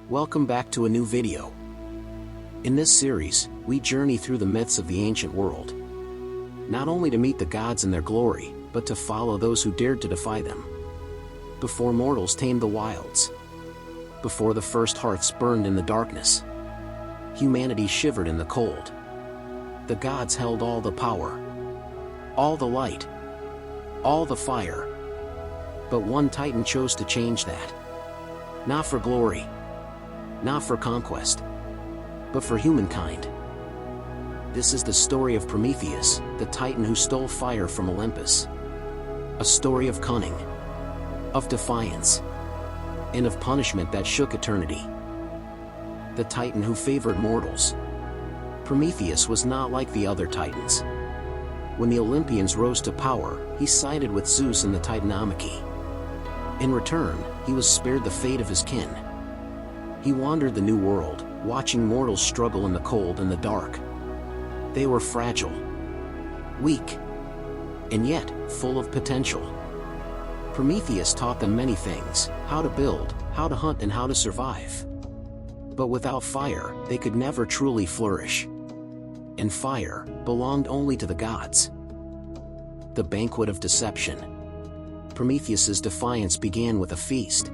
Welcome back to a new video. In this series, we journey through the myths of the ancient world. Not only to meet the gods in their glory, but to follow those who dared to defy them. Before mortals tamed the wilds. Before the first hearths burned in the darkness. Humanity shivered in the cold. The gods held all the power. All the light. All the fire. But one titan chose to change that. Not for glory. Not for conquest, but for humankind. This is the story of Prometheus, the titan who stole fire from Olympus. A story of cunning, of defiance, and of punishment that shook eternity. The titan who favored mortals. Prometheus was not like the other titans. When the Olympians rose to power, he sided with Zeus and the Titanomachy. In return, he was spared the fate of his kin. He wandered the new world, watching mortals struggle in the cold and the dark. They were fragile, weak, and yet full of potential. Prometheus taught them many things: how to build, how to hunt, and how to survive. But without fire, they could never truly flourish. And fire belonged only to the gods. The banquet of deception. Prometheus's defiance began with a feast.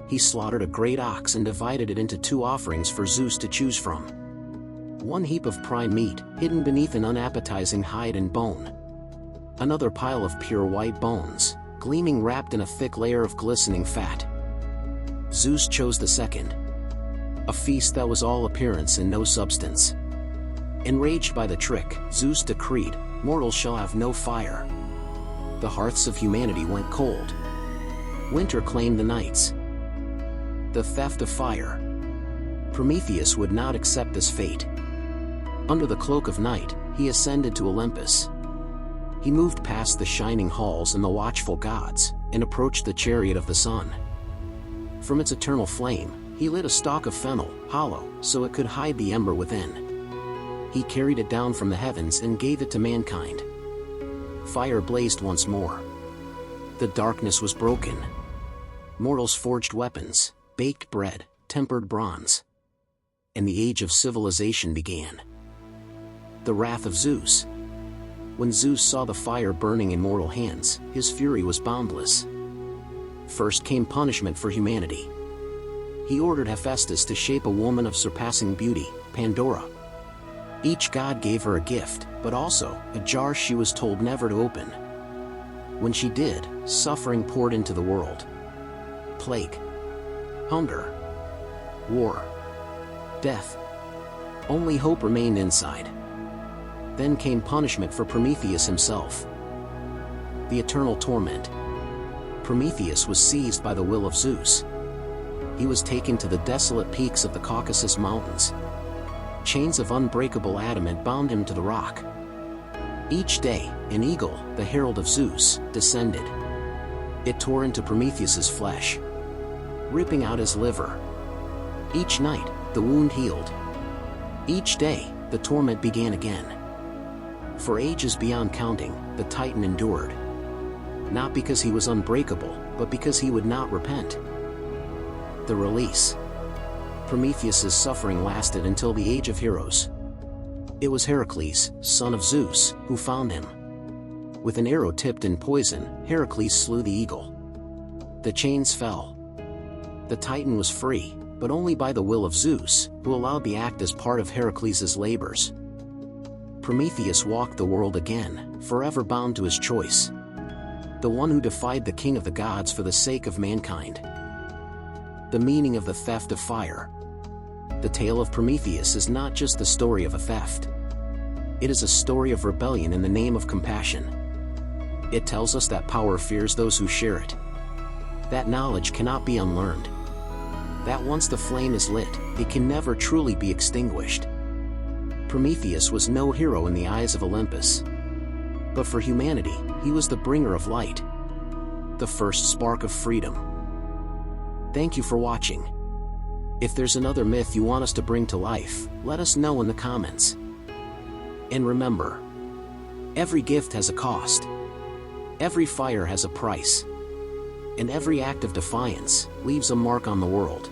He slaughtered a great ox and divided it into two offerings for Zeus to choose from. One heap of prime meat, hidden beneath an unappetizing hide and bone. Another pile of pure white bones, gleaming wrapped in a thick layer of glistening fat. Zeus chose the second. A feast that was all appearance and no substance. Enraged by the trick, Zeus decreed, "Mortals shall have no fire." The hearths of humanity went cold. Winter claimed the nights. The theft of fire. Prometheus would not accept this fate. Under the cloak of night, he ascended to Olympus. He moved past the shining halls and the watchful gods, and approached the chariot of the sun. From its eternal flame, he lit a stalk of fennel, hollow, so it could hide the ember within. He carried it down from the heavens and gave it to mankind. Fire blazed once more. The darkness was broken. Mortals forged weapons, baked bread, tempered bronze. And the age of civilization began. The wrath of Zeus. When Zeus saw the fire burning in mortal hands, his fury was boundless. First came punishment for humanity. He ordered Hephaestus to shape a woman of surpassing beauty, Pandora. Each god gave her a gift, but also a jar she was told never to open. When she did, suffering poured into the world. Plague, hunger, war, death. Only hope remained inside. Then came punishment for Prometheus himself. The eternal torment. Prometheus was seized by the will of Zeus. He was taken to the desolate peaks of the Caucasus Mountains. Chains of unbreakable adamant bound him to the rock. Each day, an eagle, the herald of Zeus, descended. It tore into Prometheus's flesh, ripping out his liver. Each night, the wound healed. Each day, the torment began again. For ages beyond counting, the Titan endured. Not because he was unbreakable, but because he would not repent. The release. Prometheus's suffering lasted until the Age of Heroes. It was Heracles, son of Zeus, who found him. With an arrow tipped in poison, Heracles slew the eagle. The chains fell. The Titan was free, but only by the will of Zeus, who allowed the act as part of Heracles' labors. Prometheus walked the world again, forever bound to his choice. The one who defied the king of the gods for the sake of mankind. The meaning of the theft of fire. The tale of Prometheus is not just the story of a theft. It is a story of rebellion in the name of compassion. It tells us that power fears those who share it. That knowledge cannot be unlearned. That once the flame is lit, it can never truly be extinguished. Prometheus was no hero in the eyes of Olympus. But for humanity, he was the bringer of light. The first spark of freedom. Thank you for watching. If there's another myth you want us to bring to life, let us know in the comments. And remember, every gift has a cost. Every fire has a price. And every act of defiance leaves a mark on the world.